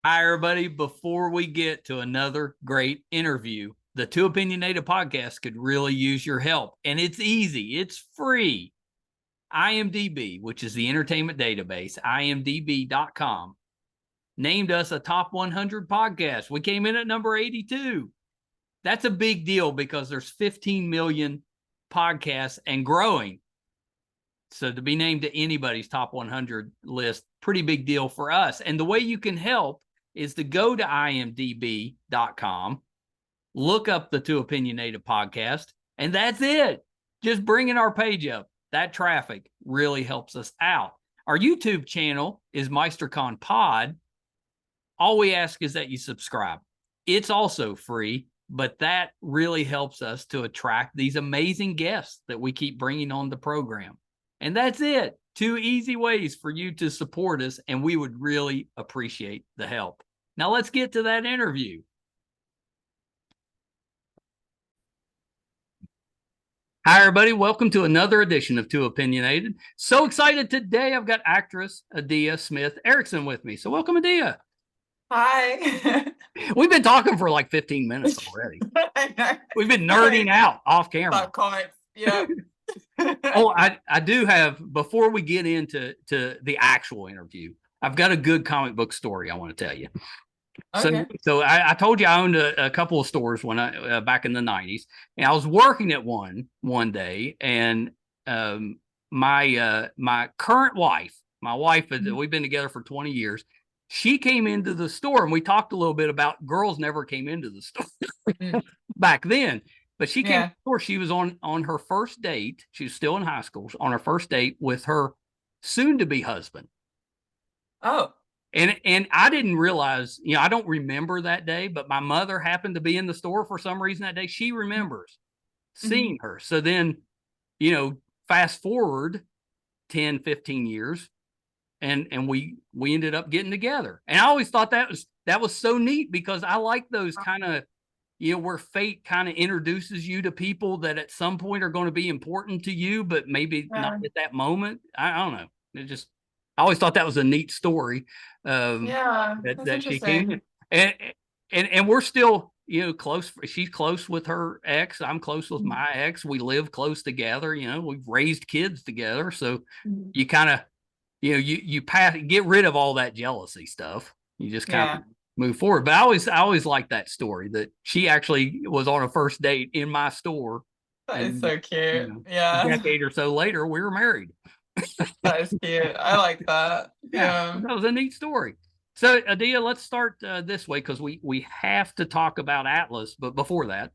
Hi, everybody. Before we get to another great interview, the Two Opinionated podcast could really use your help. And it's easy, it's free. IMDb, which is the entertainment database, imdb.com, named us a top 100 podcast. We came in at number 82. That's a big deal because there's 15 million podcasts and growing. So to be named to anybody's top 100 list, pretty big deal for us. And the way you can help is to go to imdb.com, look up the Two Opinionated podcast, and that's it. Just bringing our page up. That traffic really helps us out. Our YouTube channel is MeisterCon Pod. All we ask is that you subscribe. It's also free, but that really helps us to attract these amazing guests that we keep bringing on the program. And that's it. Two easy ways for you to support us, and we would really appreciate the help. Now let's get to that interview. Hi, everybody. Welcome to another edition of Two Opinionated. So excited today. I've got actress Adia Smith-Eriksson with me. So welcome, Adia. Hi. We've been talking for like 15 minutes already. I know. We've been nerding out off camera. About comics. Yeah. Oh, I do have, before we get into the actual interview, I've got a good comic book story I want to tell you. Okay. So I told you I owned a couple of stores when I back in the 90s, and I was working at one day, and my current wife, we've been together for 20 years. She came into the store, and we talked a little bit about girls never came into the store back then. But she came to the store. She was on her first date. She was still in high school, on her first date with her soon-to-be husband. Oh. And I didn't realize, I don't remember that day, but my mother happened to be in the store for some reason that day. She remembers seeing her. So then, fast forward 10, 15 years, and we ended up getting together. And I always thought that was so neat because I like those kind of, where fate kind of introduces you to people that at some point are going to be important to you, but maybe not at that moment. I don't know. I always thought that was a neat story. That she came in. And we're still, close. She's close with her ex. I'm close with my ex. We live close together. We've raised kids together. So you kind of, you get rid of all that jealousy stuff. You just kind of move forward. But I always liked that story that she actually was on a first date in my store. That is so cute. A decade or so later, we were married. That is cute. I like that. Yeah. That was a neat story. So, Adia, let's start this way because we have to talk about Atlas. But before that,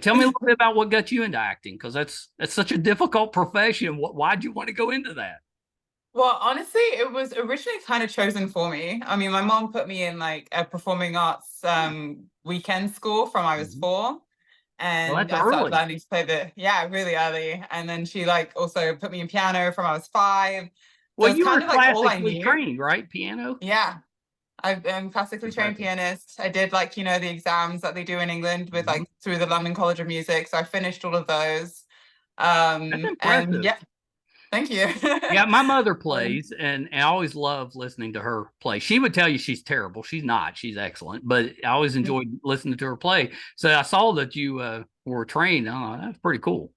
tell me a little bit about what got you into acting, because that's such a difficult profession. Why'd you want to go into that? Well, honestly, it was originally kind of chosen for me. I mean, my mom put me in like a performing arts weekend school from I was 4. And I started learning to play really early. And then she also put me in piano from I was 5. Well, you were classically trained, right? Piano? Yeah. I'm classically trained pianist. I did the exams that they do in England with through the London College of Music. So I finished all of those. That's impressive. And thank you. Yeah, my mother plays, and I always love listening to her play. She would tell you she's terrible. She's not. She's excellent. But I always enjoyed listening to her play. So I saw that you were trained. Oh, that's pretty cool.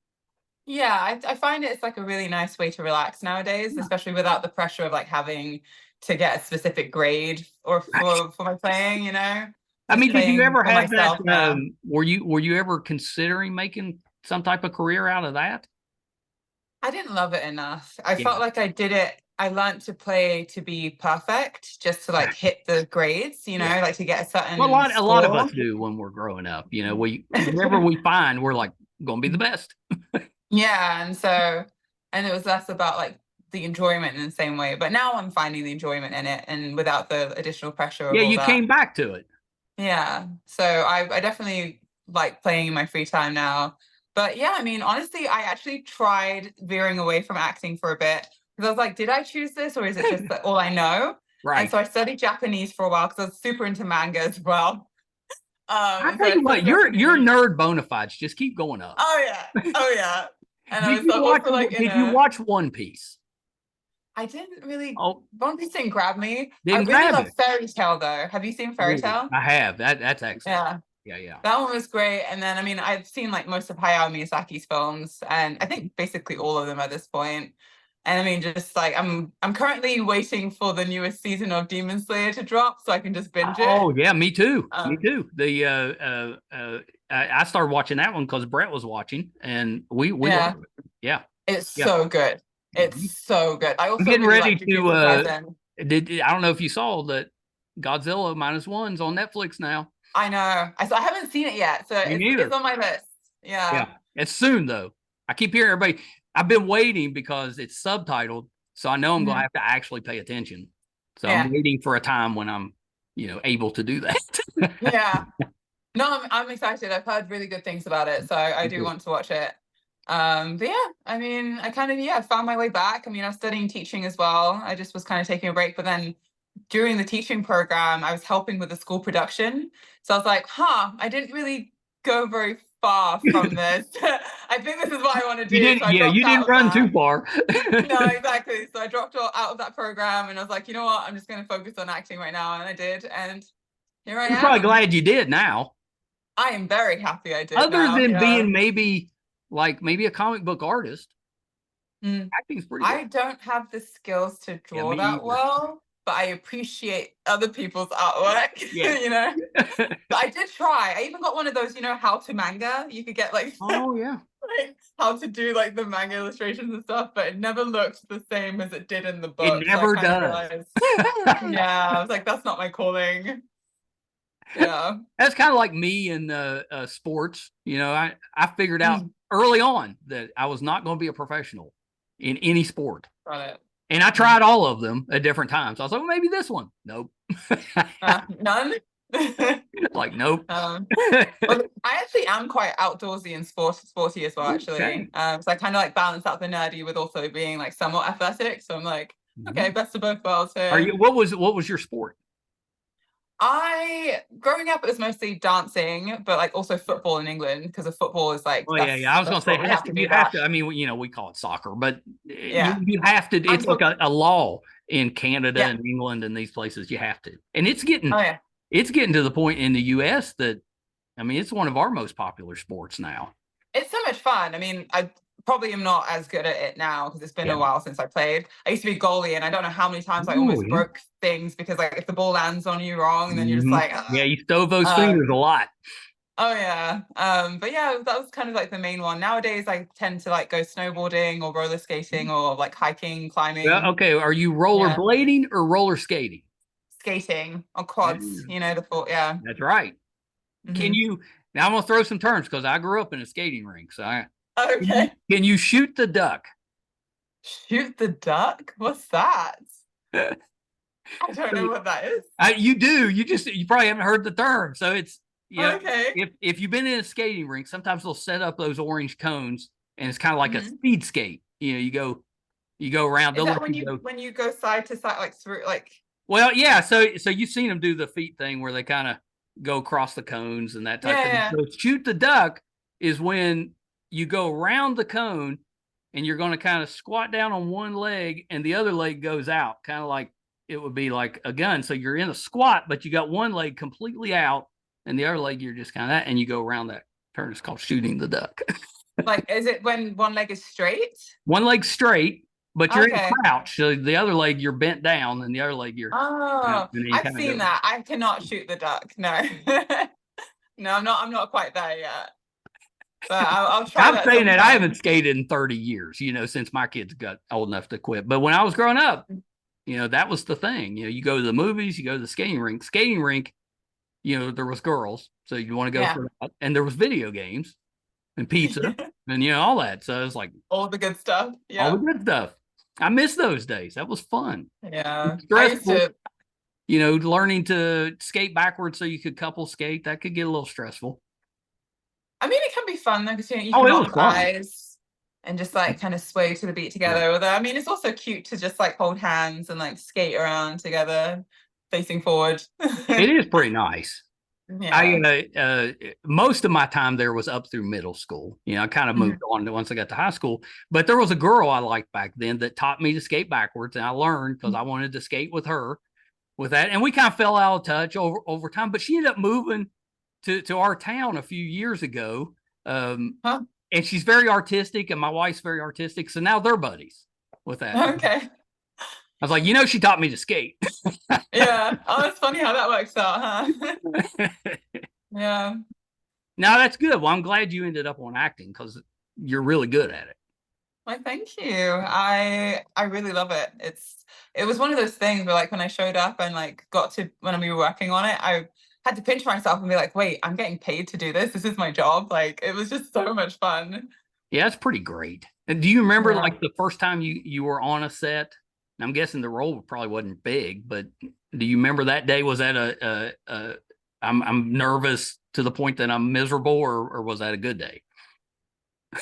Yeah, I find it's like a really nice way to relax nowadays, especially without the pressure of having to get a specific grade or for my playing, I mean, did you ever have that? Were you ever considering making some type of career out of that? I didn't love it enough. I felt like I did it. I learned to play to be perfect, just to hit the grades, to get a certain. Well, a lot of us do when we're growing up. Whatever we find, we're going to be the best. Yeah, and it was less about the enjoyment in the same way. But now I'm finding the enjoyment in it, and without the additional pressure. Yeah, you came back to it. Yeah, so I definitely like playing in my free time now. But yeah, I mean, honestly, I actually tried veering away from acting for a bit because I was like, did I choose this or is it just all I know? Right. And so I studied Japanese for a while because I was super into manga as well. I tell you what, your nerd bona fides just keep going up. Oh yeah. And did you watch One Piece? I didn't really. Oh, One Piece didn't grab me. I didn't really grab love it. Fairy Tale though. Have you seen Fairy Ooh, Tale? I have. That's excellent. Yeah. Yeah. That one was great. And then, I mean, I've seen like most of Hayao Miyazaki's films, and I think basically all of them at this point. And I mean, just like I'm currently waiting for the newest season of Demon Slayer to drop so I can just binge it. Oh yeah, me too. Me too. I started watching that one because Brett was watching, and we loved it. Yeah, it's yeah. so good. It's Mhm. so good. I I'm also getting really ready like Jujutsu to. Kaisen. I don't know if you saw that Godzilla -1's on Netflix now. I know. I haven't seen it yet, so Me it's neither. on my list. Yeah. Yeah, it's soon though. I keep hearing everybody. I've been waiting because it's subtitled, so I know I'm going to have to actually pay attention. So I'm waiting for a time when I'm, able to do that. Yeah. No, I'm excited. I've heard really good things about it, so I do want to watch it. But yeah, I mean, I kind of found my way back. I mean, I was studying teaching as well. I just was kind of taking a break, but then during the teaching program, I was helping with the school production. So I was like, I didn't really go very far from this. I think this is what I want to do. You didn't, So I dropped you out didn't of run that. too far. No, exactly. So I dropped out of that program, and I was like, you know what? I'm just going to focus on acting right now, and I did. And here I You're probably am. glad you did now. I am very happy I did. Other now. than being maybe a comic book artist, acting's pretty good. I don't have the skills to draw me that either. well, but I appreciate other people's artwork. Yeah. But I did try. I even got one of those, how to manga. You could get like Oh yeah. like how to do like the manga illustrations and stuff, but it never looked the same as it did in the book. It never so I does. realized, I was like, that's not my calling. Yeah. That's kind of like me in sports. I figured out early on that I was not going to be a professional in any sport. Got it. And I tried all of them at different times. I was like, well, maybe this one. Nope. None. Like, nope. Well, I actually am quite outdoorsy and sporty as well, actually. Okay. So I kind of like balance out the nerdy with also being like somewhat athletic. So I'm like, okay, best of both worlds here. What was your sport? Growing up, it was mostly dancing, but like also football in England, because football is like, I was going to say, you have to. I mean, we call it soccer, but you have to. It's like a law in Canada and England and these places. You have to, and it's getting to the point in the U.S. that, I mean, it's one of our most popular sports now. It's so much fun. I mean, I probably am not as good at it now because it's been a while since I played. I used to be goalie, and I don't know how many times I almost broke things because like if the ball lands on you wrong, and then you're just like, you stove those fingers a lot. Oh yeah. But yeah, that was kind of like the main one. Nowadays I tend to like go snowboarding or roller skating or like hiking, climbing. Well, okay. Are you rollerblading or roller skating? Skating on quads, That's right. Can you, now I'm gonna throw some terms because I grew up in a skating rink. So okay. Can you shoot the duck? Shoot the duck? What's that? I don't know what that is. You do. You probably haven't heard the term. So it's, okay. If you've been in a skating rink, sometimes they'll set up those orange cones, and it's kind of like a speed skate. You go around. Is that when you go side to side, like through, like? Well, yeah. So you've seen them do the feet thing where they kind of go across the cones and that type of thing. So shoot the duck is when you go around the cone, and you're going to kind of squat down on one leg, and the other leg goes out, kind of like it would be like a gun. So you're in a squat, but you got one leg completely out, and the other leg you're just kind of that, and you go around that turn. It's called shooting the duck. Like, is it when one leg is straight? One leg straight, but you're in a crouch. So the other leg you're bent down, and the other leg you're. Oh, I've seen that. I cannot shoot the duck. No, no, I'm not quite there yet. But I'll try. I'm saying that I haven't skated in 30 years. Since my kids got old enough to quit. But when I was growing up, that was the thing. You go to the movies, you go to the skating rink. Skating rink, there was girls, so you want to go for that, and there was video games and pizza and all that. So it's like all the good stuff. Yeah, all the good stuff. I miss those days. That was fun. Yeah, stressful. Learning to skate backwards so you could couple skate, that could get a little stressful. I mean, it can be fun though, because you can lock eyes and just like kind of sway to the beat together. Although, I mean, it's also cute to just like hold hands and like skate around together, facing forward. It is pretty nice. Yeah. Most of my time there was up through middle school. I kind of moved Mhm. on once I got to high school. But there was a girl I liked back then that taught me to skate backwards, and I learned because I wanted to skate with her with that. And we kind of fell out of touch over time. But she ended up moving to our town a few years ago. Huh? And she's very artistic, and my wife's very artistic. So now they're buddies with that. Okay. I was like, she taught me to skate. Yeah. Oh, it's funny how that works out, huh? Yeah. Now that's good. Well, I'm glad you ended up on acting because you're really good at it. Well, thank you. I really love it. It was one of those things where like when I showed up and like got to when we were working on it, I had to pinch myself and be like, wait, I'm getting paid to do this. This is my job. Like it was just so much fun. Yeah, it's pretty great. And do you remember Yeah. like the first time you were on a set? I'm guessing the role probably wasn't big, but do you remember that day? Was that I'm nervous to the point that I'm miserable, or was that a good day?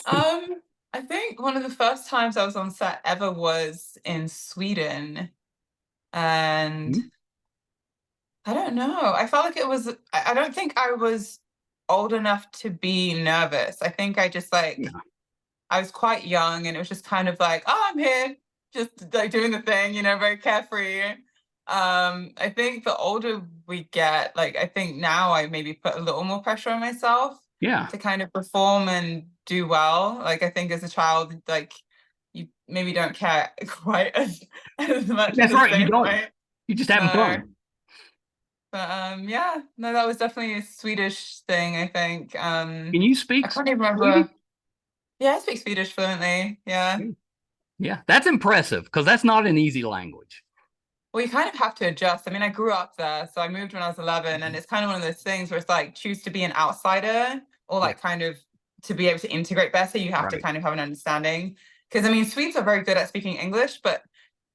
I think one of the first times I was on set ever was in Sweden. And Mhm. I don't know. I felt like I don't think I was old enough to be nervous. I think I just like, Yeah. I was quite young and it was just kind of like, oh, I'm here, just like doing the thing, very carefree. I think the older we get, like, I think now I maybe put a little more pressure on myself Yeah. to kind of perform and do well. Like, I think as a child, like, you maybe don't care quite as much in That's the right. You same don't. way. You're just having No. fun. But yeah, no, that was definitely a Swedish thing, I think. Can you I speak can't even Swedish? remember. Yeah, I speak Swedish fluently. Yeah. Yeah, that's impressive because that's not an easy language. Well, you kind of have to adjust. I mean, I grew up there, so I moved when I was 11, and it's kind of one of those things where it's like choose to be an outsider or Yeah, like kind of to be able to integrate better, you have to right. kind of have an understanding. Because I mean, Swedes are very good at speaking English, but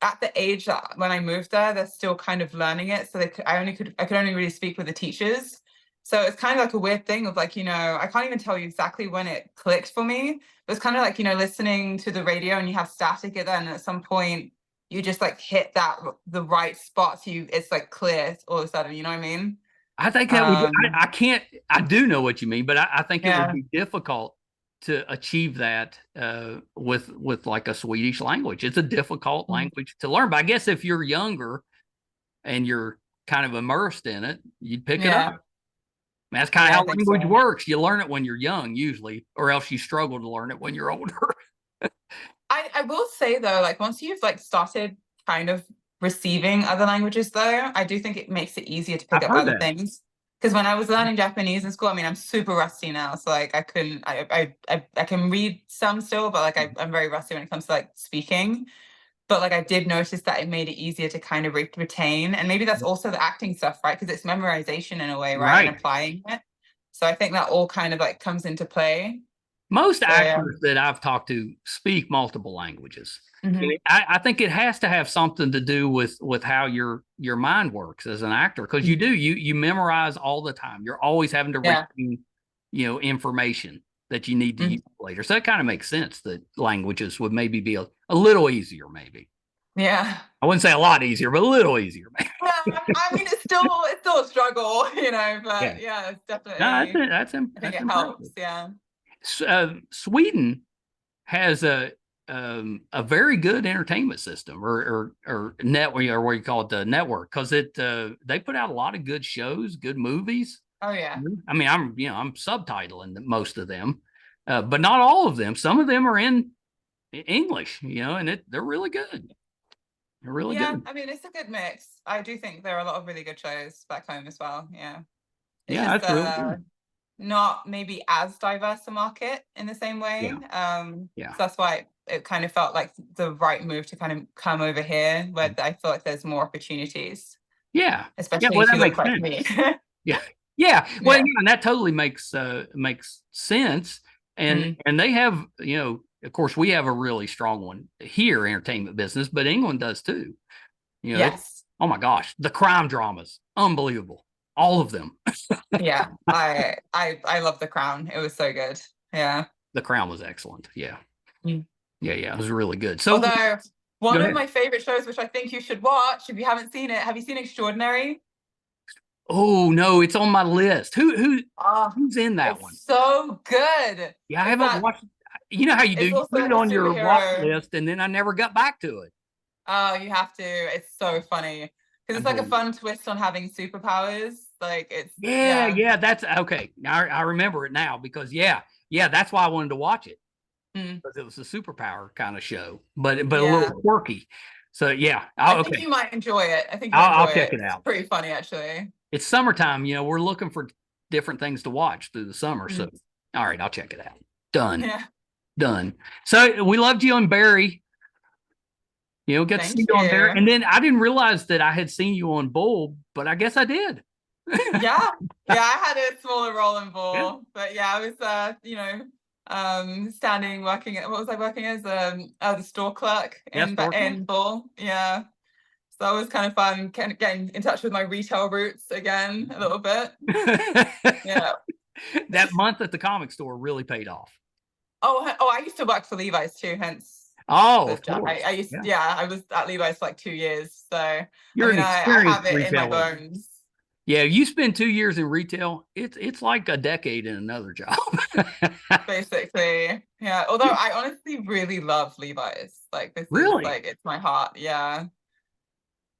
at the age that when I moved there, they're still kind of learning it. So I could only really speak with the teachers. So it's kind of like a weird thing of like, I can't even tell you exactly when it clicked for me. But it's kind of like, listening to the radio and you have static at then at some point you just like hit the right spot so it's like clear all of a sudden, you know what I mean? I think that would, I can't, I do know what you mean, but I think it would Yeah. be difficult to achieve that with like a Swedish language. It's a difficult language to learn. But I guess if you're younger and you're kind of immersed in it, you'd pick it up. Yeah. That's kind of Yeah, how I think language so. works. You learn it when you're young, usually, or else you struggle to learn it when you're older. I will say though, like once you've like started kind of receiving other languages though, I do think it makes it easier to pick I've up heard other that. things. Because when I was learning Japanese in school, I mean, I'm super rusty now. So like I couldn't, I can read some still, but like I'm very rusty when it comes to like speaking. But like I did notice that it made it easier to kind of retain. And maybe that's also the acting stuff, right? Because it's memorization in a way, right? And Right. applying it. So I think that all kind of like comes into play. Most So yeah. actors that I've talked to speak multiple languages. Mhm. I think it has to have something to do with how your mind works as an actor because you memorize all the time. You're always having to Yeah. retain information that you need to use later. So it kind of makes sense that languages would maybe be a little easier, maybe. Yeah. I wouldn't say a lot easier, but a little easier. Maybe. Yeah, I mean, it's still a struggle, Yeah, but yeah, it's no, definitely, I think that's it helps. impressive. Yeah. Sweden has a very good entertainment system or network or what you call it the network because they put out a lot of good shows, good movies. Oh yeah. I mean, I'm subtitling most of them, but not all of them. Some of them are in English, and they're really good. They're really Yeah, good. I mean, it's a good mix. I do think there are a lot of really good shows back home as well. Yeah. It's Yeah, just that's really good. not maybe as diverse a market in the same way. Yeah, yeah, So that's why it kind of felt like the right move to kind of come over here where I feel like there's more opportunities, yeah, yeah. especially Well, if that you look makes like sense. me. Yeah. Yeah. Well, yeah, Yeah. and that totally makes sense. And Mm. and they have, of course, we have a really strong one here, entertainment business, but England does too. They, Yes. oh my gosh, the crime dramas, unbelievable. All of them. Yeah. I love The Crown. It was so good. Yeah. The Crown was excellent. Yeah. Mm. Yeah, yeah. It was really good. So Although go one of ahead. my favorite shows, which I think you should watch if you haven't seen it, have you seen Extraordinary? Oh no, it's on my list. Oh, Who's in that one? it's so good. Yeah, I It's haven't that watched. You know how you do? it's You also put it like a on your watch superhero. list, and then I never got back to it. Oh, you have to. It's so funny because I it's like a believe. fun twist on having superpowers. Like it's Yeah, yeah. yeah, that's okay. Now I remember it now because yeah, that's why I wanted to watch it Mm, because it was a superpower kind of show, but a yeah. little quirky. So yeah, I think okay, you might enjoy it. I think you'll I'll enjoy check it. it It's out. pretty funny actually. It's summertime, we're looking for different things to watch through the summer. So Mm, all right, I'll check it out. Done, yeah. done. So we loved you on Barry. Got to see Thank you on there. you. And then I didn't realize that I had seen you on Bull, but I guess I did. Yeah. Yeah, I had a smaller role in Yeah. Ball, but yeah, I was standing working at what was I working as the store clerk Yes, in Ball. Yeah. So that was kind of fun, kind of getting in touch with my retail roots again a little bit. Yeah. That month at the comic store really paid off. Oh, I used to work for Levi's too, hence Oh, the of job. course. I used, Yeah. yeah, I was at Levi's for like 2 years. So, I You're mean, an I have experienced it in my retailer. bones. Yeah, you spend 2 years in retail. It's like a decade in another job. Basically. Yeah. Although I honestly really love Levi's. Like this is Really? like it's my heart. Yeah.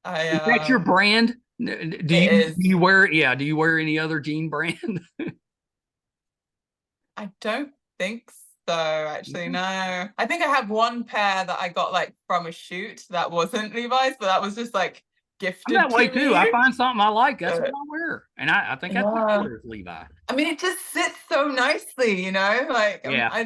I Is that your brand? Do it you is. wear do you wear any other jean brand? I don't think so, actually. No. I think I have one pair that I got like from a shoot that wasn't Levi's, but that was just like I'm gifted that way to too. I me. find something I like, that's what Uh, I wear. And I think that's what I yeah. wear is Levi. I mean, it just sits so nicely, Like Yeah.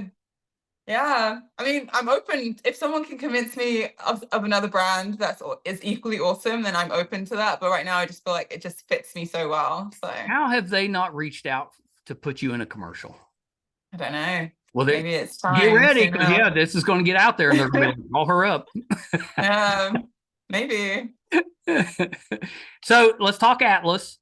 yeah. I mean, I'm open if someone can convince me of another brand is equally awesome, then I'm open to that. But right now, I just feel like it just fits me so well. So How have they not reached out to put you in a commercial? I don't know. Well, they Maybe it's get time ready soon because enough. this is going to get out there, and they're going to be like, call her up. Yeah, maybe. So let's talk Atlas.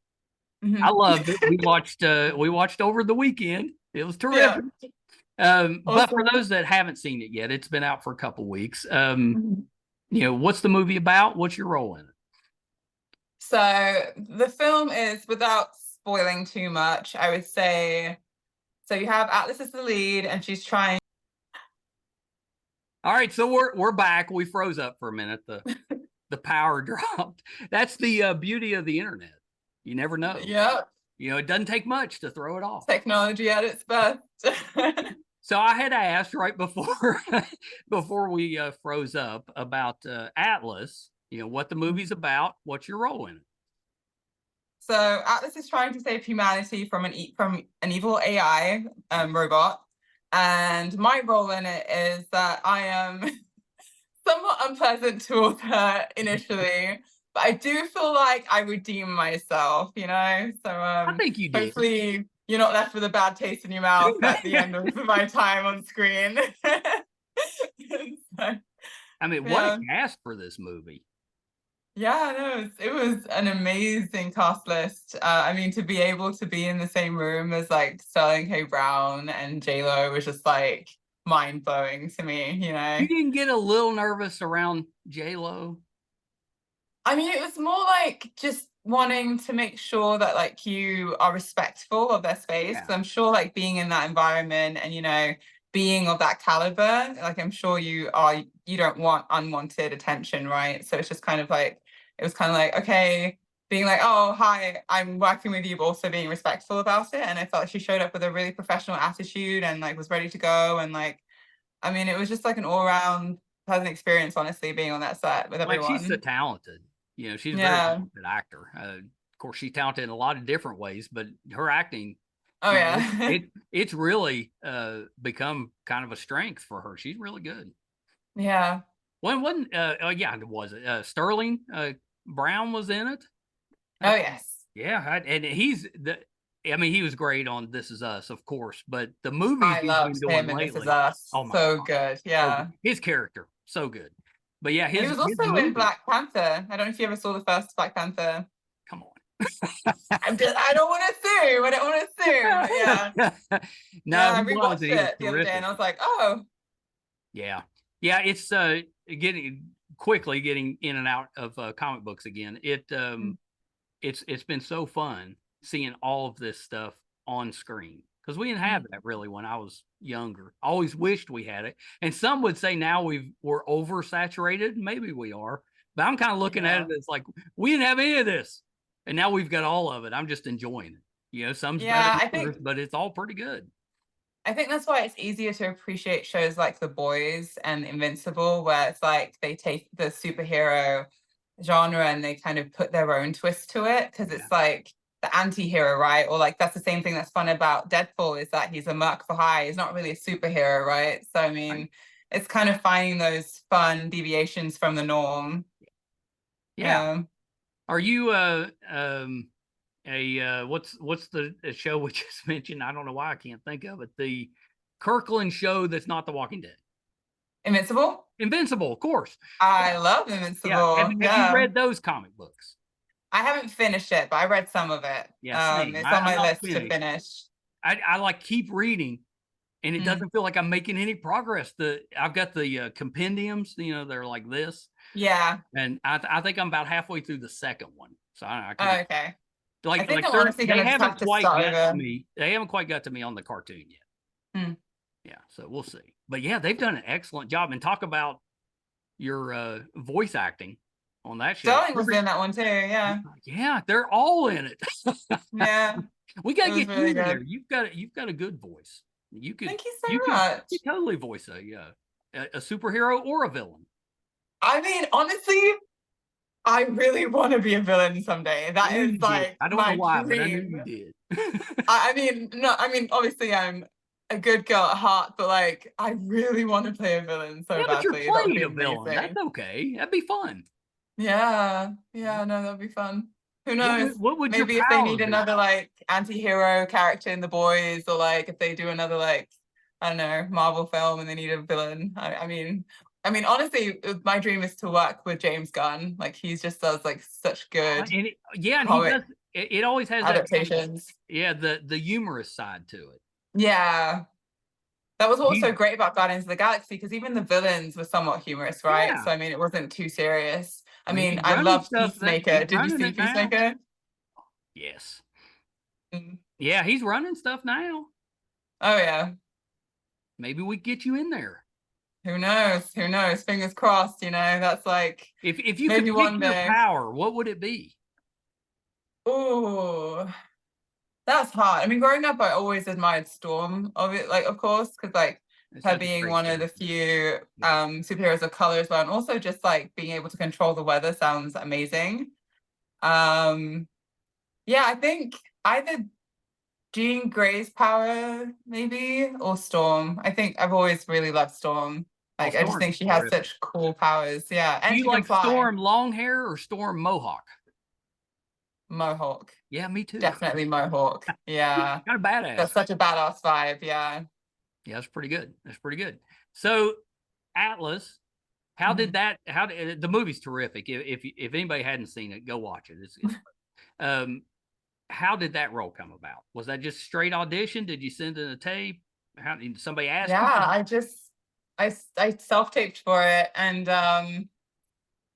I Mhm. loved it. We watched over the weekend. It was Yeah, terrific. But for awesome. those that haven't seen it yet, it's been out for a couple weeks. Mhm. What's the movie about? What's your role in it? So the film is, without spoiling too much, I would say, so you have Atlas as the lead, and she's trying. All right, so we're back. We froze up for a minute. The power dropped. That's the beauty of the internet. You never know. Yeah, It doesn't take much to throw it off. technology at its best. So I had asked right before before we froze up about Atlas. What the movie's about. What's your role in it? So Atlas is trying to save humanity from an evil AI robot, and my role in it is that I am somewhat unpleasant towards her initially, but I do feel like I redeem myself. So I think you did. hopefully you're not left with a bad taste in your mouth at the end of my time on screen. So, I mean, what a yeah. cast for this movie. Yeah, no, it was an amazing cast list. I mean, to be able to be in the same room as like Sterling K. Brown and J-Lo was just like mind blowing to me. You didn't get a little nervous around J-Lo? I mean, it was more like just wanting to make sure that like you are respectful of their space. Yeah. 'Cause I'm sure like being in that environment and being of that caliber, like I'm sure you don't want unwanted attention, right? So it's just kind of like it was kind of like, okay, being like, oh hi, I'm working with you, but also being respectful about it. And I felt like she showed up with a really professional attitude and like was ready to go. And like, I mean, it was just like an all-round pleasant experience, honestly, being on that set with Like she's so everyone. talented. She's a very Yeah. talented actor. Of course, she's talented in a lot of different ways, but her acting, Oh yeah. it's really become kind of a strength for her. She's really good. Yeah. When wasn't oh yeah, was it Sterling Brown was in it? Oh yes. Yeah, and I mean, he was great on This Is Us, of course, but the movies I he's been loved doing him and This Is lately, Us. oh my So God, good. so Yeah. good. His character, so good. But yeah, He his was his also in movie, Black Panther. I don't know if you ever saw the first Black Panther. come on. I don't want to assume. I don't want to assume. But yeah. No, Yeah, I he was, rewatched and he was it the other day terrific. and I was like, oh. Yeah, yeah, it's getting quickly getting in and out of comic books again. it's been so fun seeing all of this stuff on screen, because we didn't have that really when I was younger. I always wished we had it. And some would say now we're oversaturated. Maybe we are, but I'm kind of looking at it as like we didn't have any of this, and now we've got all of it. I'm just enjoying it. You know, some's better than others, but it's all pretty good. I think that's why it's easier to appreciate shows like The Boys and Invincible, where it's like they take the superhero genre and they kind of put their own twist to it, because it's like the anti-hero, right? Or like that's the same thing that's fun about Deadpool, is that he's a merc for hire. He's not really a superhero, right? So I mean, it's kind of finding those fun deviations from the norm. Yeah. Are you what's the show we just mentioned? I don't know why I can't think of it. The Kirkland show that's not The Walking Dead. Invincible, of course. I love Invincible. Have you read those comic books? I haven't finished it, but I read some of it. Yeah, it's on my list to finish. I like keep reading, and it doesn't feel like I'm making any progress. I've got the compendiums, you know, they're like this. Yeah. And I think I'm about halfway through the second one. So I okay. Like, they haven't quite got to me. They haven't quite got to me on the cartoon yet. Yeah, so we'll see. But yeah, they've done an excellent job. And talk about your voice acting on that show. Sterling was in that one too. Yeah. Yeah, they're all in it. Yeah. We gotta get you in there. You've got a good voice. Thank you so much. You totally voice a superhero or a villain. I mean, honestly, I really want to be a villain someday. That is like I don't know why, but I knew you did. I mean, obviously I'm a good girl at heart, but like I really want to play a villain so badly. But you're playing a villain. That's okay. That'd be fun. Yeah, no, that'd be fun. Who knows? What would maybe if they need another like anti-hero character in The Boys, or like if they do another like, I don't know, Marvel film and they need a villain. I mean, honestly, my dream is to work with James Gunn. Like he just does like such good. And he does. It always has adaptations. The humorous side to it. Yeah. That was also great about Guardians of the Galaxy, because even the villains were somewhat humorous, right? Yeah. So I mean, it wasn't too serious. I mean, I love Peacemaker. Did you see Peacemaker? Yes. Yeah, he's running stuff now. Oh yeah. Maybe we get you in there. Who knows? Fingers crossed, you know, that's like if you could pick your power, what would it be? Oh, that's hard. I mean, growing up, I always admired Storm of course, because like her being one of the few superheroes of color as well, and also just like being able to control the weather sounds amazing. Yeah, I think either Jean Grey's power maybe, or Storm. I think I've always really loved Storm. Like I just think she has such cool powers. Yeah. And do you like Storm long hair or Storm mohawk? Mohawk. Yeah, me too. Definitely Mohawk. Yeah. Kind of badass. That's such a badass vibe. Yeah. Yeah, that's pretty good. So Atlas, how did the movie's terrific. If anybody hadn't seen it, go watch it. It's how did that role come about? Was that just straight audition? Did you send in a tape? How did somebody ask you? Yeah, I self-taped for it, and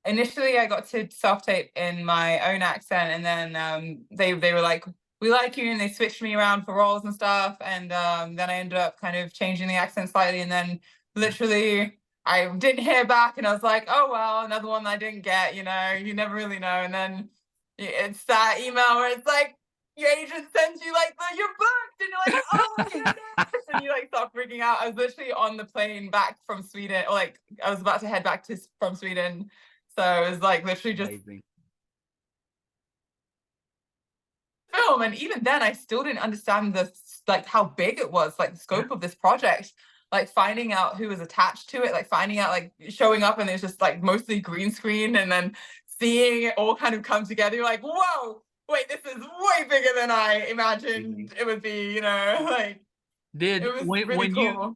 initially I got to self-tape in my own accent, and then they were like, we like you, and they switched me around for roles and stuff, and then I ended up kind of changing the accent slightly, and then literally I didn't hear back, and I was like, oh well, another one I didn't get, you know, you never really know. And then it's that email where it's like, your agent sends you like you're booked, and you're like, oh my goodness, and you like start freaking out. I was literally on the plane back from Sweden, or like I was about to head back from Sweden, so it was like literally just amazing. Film. And even then I still didn't understand how big it was, like the scope of this project, like finding out who was attached to it, like finding out, like showing up and it's just like mostly green screen, and then seeing it all kind of come together. You're like, whoa, wait, this is way bigger than I imagined it would be, you know. Like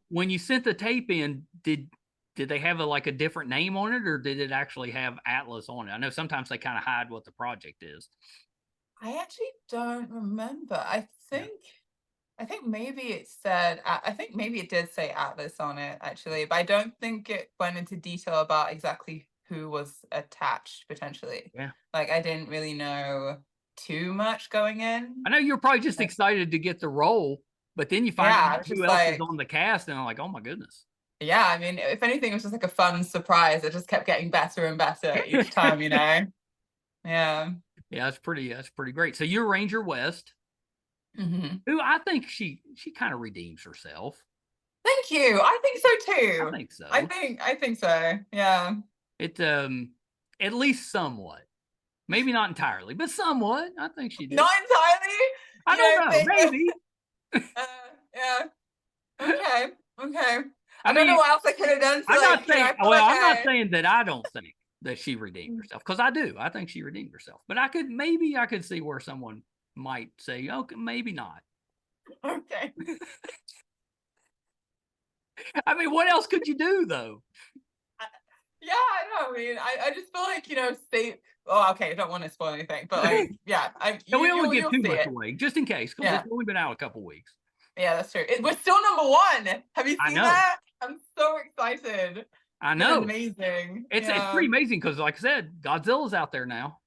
when you sent the tape in, did they have a different name on it, or did it actually have Atlas on it? I know sometimes they kind of hide what the project is. I actually don't remember. I think maybe it said, I think maybe it did say Atlas on it actually, but I don't think it went into detail about exactly who was attached potentially. Yeah. Like I didn't really know too much going in. I know you're probably just excited to get the role, but then you find out who else is on the cast, and I'm like, oh my goodness. Yeah, I mean, if anything, it was just like a fun surprise. It just kept getting better and better each time, you know. Yeah. Yeah, that's pretty great. So you're Ranger West, who I think she kind of redeems herself. Thank you. I think so too. I think so. I think so. Yeah. It at least somewhat. Maybe not entirely, but somewhat. I think she did. Not entirely. I don't know. Maybe. Yeah. Okay. I don't know what else I could have done. I'm not saying. I'm not saying that I don't think that she redeemed herself, because I do. I think she redeemed herself. But I could see where someone might say, okay, maybe not. Okay. I mean, what else could you do though? Yeah, I know. I mean, I just feel like, oh, okay, I don't want to spoil anything, but like, yeah. We only give too much away, just in case, because it's only been out a couple weeks. Yeah, that's true. We're still #1. Have you seen that? I'm so excited. I know. It's amazing. It's pretty amazing because, like I said, Godzilla's out there now.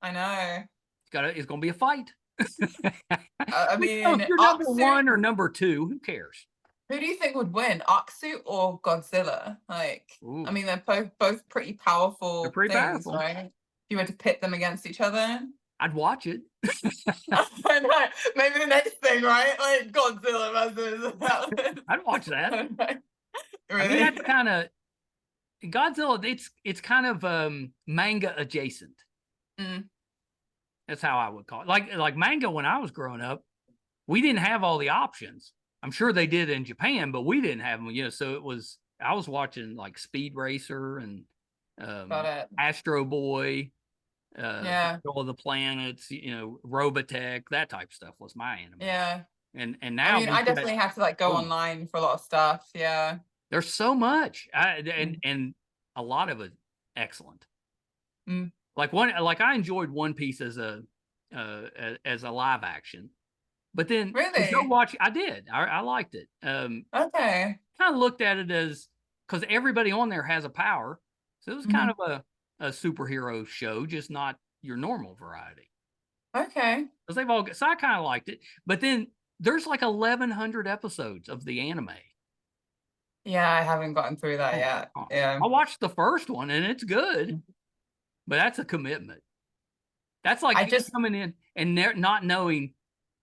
I know. It's going to be a fight. I mean, if you're #1 or #2, who cares? Who do you think would win, Aksu or Godzilla? Like, ooh. I mean, they're both pretty powerful. They're pretty powerful, right? If you were to pit them against each other, I'd watch it. I know. Maybe the next thing, right? Like Godzilla versus. I'd watch that. Really? I mean, that's kind of Godzilla. It's kind of manga adjacent. That's how I would call it. Like manga when I was growing up, we didn't have all the options. I'm sure they did in Japan, but we didn't have them. So I was watching like Speed Racer and Astro Boy, All the Planets, Robotech, that type of stuff was my anime. Yeah. And now I mean, I definitely have to like go online for a lot of stuff. Yeah. There's so much, and a lot of it excellent. Like I enjoyed One Piece as a live action. But then really? Go watch. I did. I liked it. Okay. Kind of looked at it as, because everybody on there has a power, so it was kind of a superhero show, just not your normal variety. Okay. Because so I kind of liked it. But then there's like 1,100 episodes of the anime. Yeah, I haven't gotten through that yet. Yeah. I watched the first one and it's good, but that's a commitment. That's like just coming in and not knowing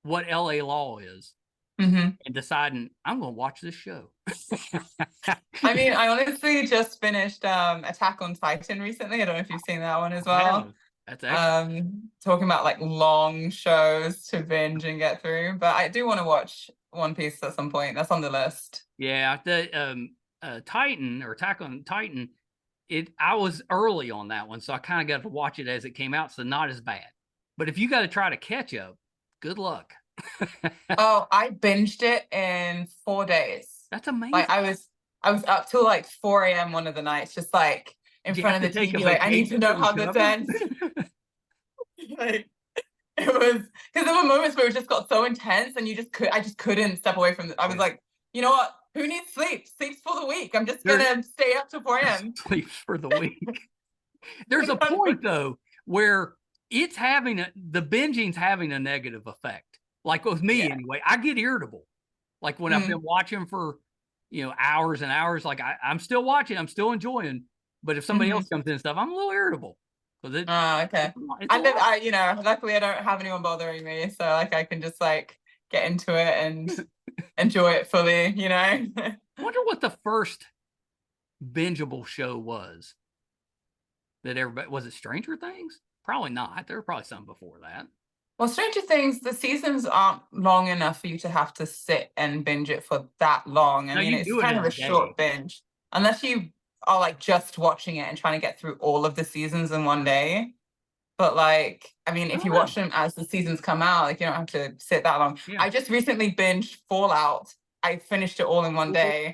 what LA Law is and deciding I'm going to watch this show. I mean, I honestly just finished Attack on Titan recently. I don't know if you've seen that one as well. That's excellent. Talking about like long shows to binge and get through, but I do want to watch One Piece at some point. That's on the list. Yeah, the Titan or Attack on Titan, I was early on that one, so I kind of got to watch it as it came out, so not as bad. But if you got to try to catch up, good luck. Oh, I binged it in 4 days. That's amazing. Like I was up till like 4 a.m. one of the nights, just like in front of the TV. Like I need to know how this ends. Like it was, because there were moments where it just got so intense, and I just couldn't step away from it. I was like, you know what? Who needs sleep? Sleep's for the week. I'm just gonna stay up till 4 a.m. Sleep's for the week. There's a point though where the binging's having a negative effect. Like with me anyway, I get irritable. Like when I've been watching for, hours and hours, like I'm still watching, I'm still enjoying. But if somebody else comes in and stuff, I'm a little irritable. Okay. Luckily I don't have anyone bothering me. So like I can just like get into it and enjoy it fully, I wonder what the first bingeable show was that everybody, was it Stranger Things? Probably not. There were probably some before that. Well, Stranger Things, the seasons aren't long enough for you to have to sit and binge it for that long. I mean, it's kind of a short binge. Unless you are like just watching it and trying to get through all of the seasons in one day. But like, I mean, if you watch them as the seasons come out, like you don't have to sit that long. Yeah. I just recently binged Fallout. I finished it all in one day.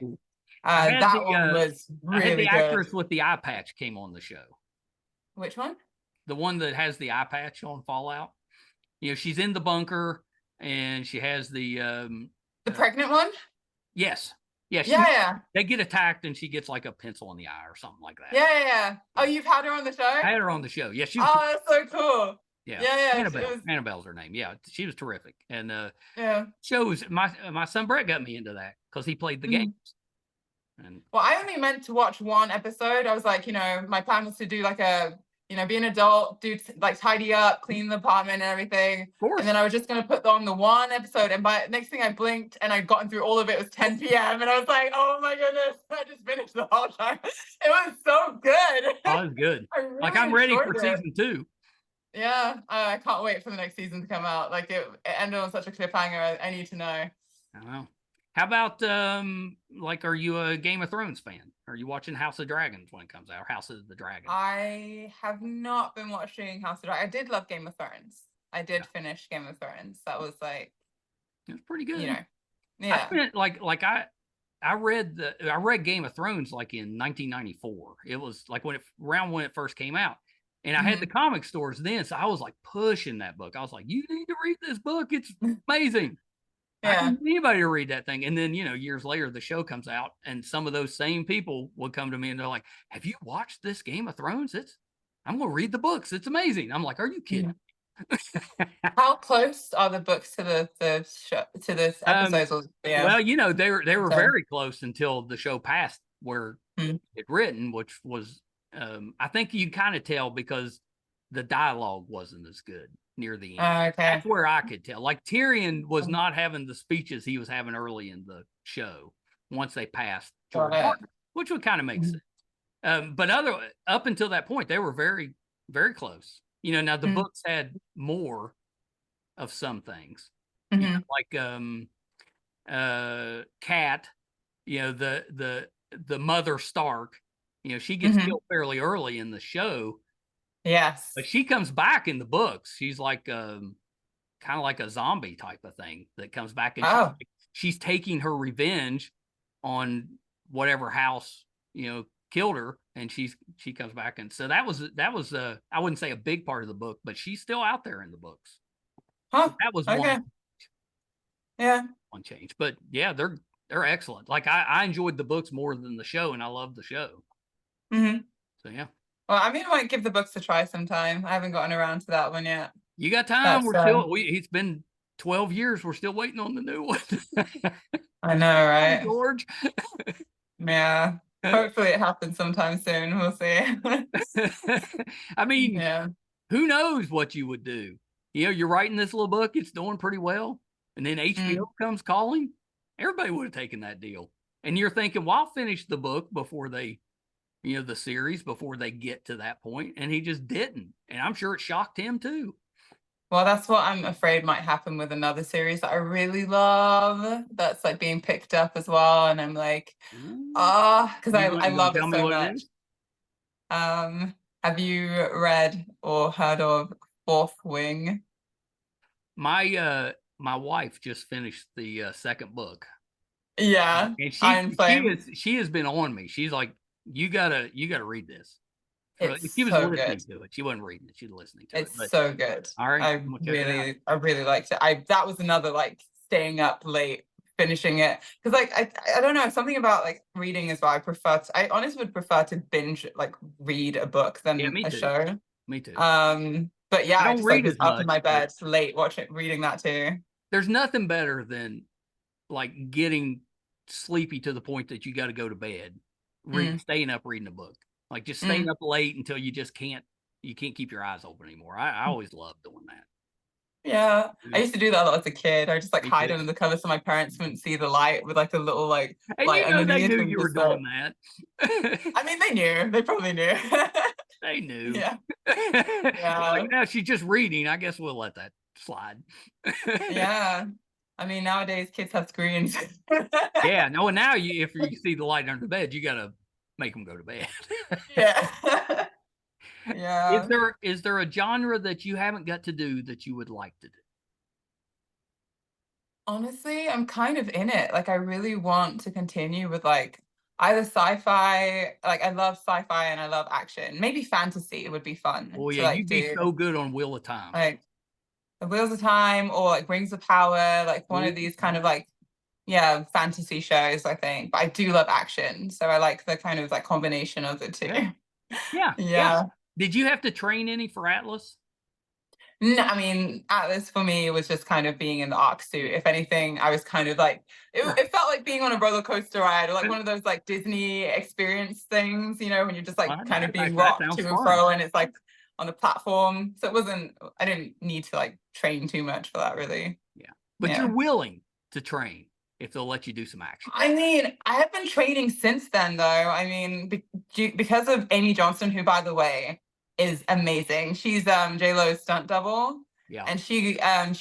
That one was really good. The actress with the eye patch came on the show. Which one? The one that has the eye patch on Fallout. She's in the bunker and she has the pregnant one? Yes. Yeah. They get attacked and she gets like a pencil in the eye or something like that. Yeah. Oh, you've had her on the show? I had her on the show. Yeah, that's so cool. Yeah. Annabelle's her name. Yeah, she was terrific. And yeah. shows my son Brett got me into that because he played the games. And well, I only meant to watch one episode. I was like, my plan was to do like be an adult, do like tidy up, clean the apartment and everything. Of course. And then I was just going to put on the one episode. And by next thing I blinked and I'd gotten through all of it. It was 10 p.m. And I was like, oh my goodness, I just finished the whole time. It was so good. Oh, it was good. Really I'm ready for season 2. Yeah, I can't wait for the next season to come out. Like it ended on such a cliffhanger. I need to know. I know. How about are you a Game of Thrones fan? Are you watching House of Dragons when it comes out? House of the Dragon? I have not been watching House of Dragons. I did love Game of Thrones. I did finish Game of Thrones. That was like, it was pretty good. Yeah. I read Game of Thrones like in 1994. It was like when it first came out. And I had the comic stores then, so I was like pushing that book. I was like, you need to read this book. It's amazing. I don't need anybody to read that thing. And then, years later, the show comes out, and some of those same people would come to me and they're like, have you watched this Game of Thrones? I'm going to read the books. It's amazing. I'm like, are you kidding? How close are the books to the show, to this episodes? Well, they were very close until the show passed where it written, which was, I think you kind of tell because the dialogue wasn't as good near the end. Okay. That's where I could tell. Like Tyrion was not having the speeches he was having early in the show once they passed George Martin, which would kind of make sense. But up until that point, they were very, very close. Now the books had more of some things, like Cat, the mother Stark, she gets killed fairly early in the show. Yes. But she comes back in the books. She's like kind of like a zombie type of thing that comes back, and she's taking her revenge on whatever house killed her, and she comes back. And so that was I wouldn't say a big part of the book, but she's still out there in the books. So that was one change. But yeah, they're excellent. Like I enjoyed the books more than the show, and I love the show. So yeah. Well, I might give the books a try sometime. I haven't gotten around to that one yet. You got time. It's been 12 years. We're still waiting on the new one. I know, right? George. Yeah. Hopefully it happens sometime soon. We'll see. I mean, who knows what you would do? You're writing this little book. It's doing pretty well. And then HBO comes calling. Everybody would have taken that deal. And you're thinking, well, I'll finish the book before they the series before they get to that point, and he just didn't. And I'm sure it shocked him too. Well, that's what I'm afraid might happen with another series that I really love. That's like being picked up as well, and I'm like, because I love it so much. Have you read or heard of Fourth Wing? My wife just finished the second book. Yeah, and she has been on me. She's like, you gotta read this. She was listening to it. She wasn't reading it. She was listening to it. It's so good. All right, I really liked it. That was another like staying up late finishing it, because like I don't know, something about like reading as well. I honestly would prefer to binge like read a book than a show. Me too. But yeah, I just like was up in my bed late reading that too. There's nothing better than like getting sleepy to the point that you got to go to bed. Staying up reading a book, like just staying up late until you just can't keep your eyes open anymore. I always loved doing that. Yeah, I used to do that a lot as a kid. I just like hide under the covers so my parents wouldn't see the light with like a little like light underneath. They knew you were doing that. I mean, they knew. They probably knew. They knew. Yeah. Like, now she's just reading. I guess we'll let that slide. Yeah. I mean, nowadays kids have screens. Yeah. No, and now if you see the light under the bed, you got to make them go to bed. Yeah. Yeah. Is there a genre that you haven't got to do that you would like to do? Honestly, I'm kind of in it. Like, I really want to continue with like either sci-fi. Like, I love sci-fi and I love action. Maybe fantasy would be fun. Oh yeah, you'd be so good on Wheel of Time. Like The Wheels of Time or like Rings of Power, like one of these kind of like fantasy shows, I think. But I do love action, so I like the kind of like combination of the two. Yeah. Did you have to train any for Atlas? No, I mean, Atlas for me was just kind of being in the arc suit. If anything, I was kind of like, it felt like being on a roller coaster ride, or like one of those like Disney experience things, you know, when you're just like kind of being rocked to and fro, and it's like on the platform. So I didn't need to like train too much for that, really. Yeah. But you're willing to train if they'll let you do some action. I mean, I have been training since then, though. I mean, because of Amy Johnson, who, by the way, is amazing. She's J-Lo's stunt double. Yeah. And she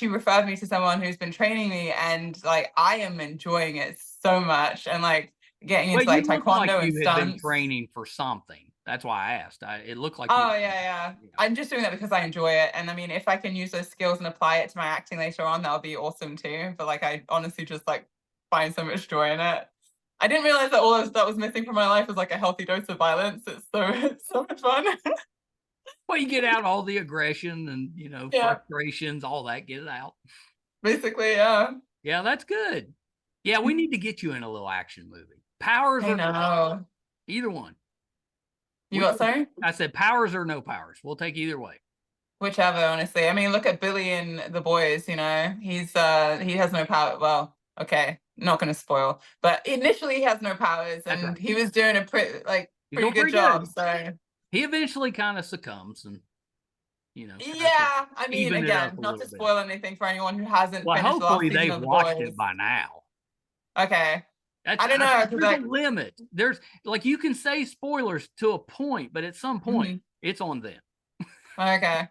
referred me to someone who's been training me, and like I am enjoying it so much, and like getting into like taekwondo and stunts. Been training for something. That's why I asked. It looked like yeah. I'm just doing that because I enjoy it, and I mean, if I can use those skills and apply it to my acting later on, that'll be awesome too. But like, I honestly just like find so much joy in it. I didn't realize that all that was missing from my life was like a healthy dose of violence. It's so much fun. Well, you get out all the aggression and frustrations, all that, get it out. Basically, yeah. Yeah, that's good. Yeah, we need to get you in a little action movie. Powers or no? Either one. You what, sorry? I said powers or no powers. We'll take either way. Whichever, honestly. I mean, look at Billy in The Boys, he has no power. Well, okay, not gonna spoil, but initially he has no powers, and he was doing a pretty good job. So he eventually kind of succumbs, and yeah, I mean, again, not to spoil anything for anyone who hasn't finished the last season of The Boys. Hopefully they've watched it by now. Okay. I don't know. There's a limit. There's like, you can say spoilers to a point, but at some point it's on them. Okay.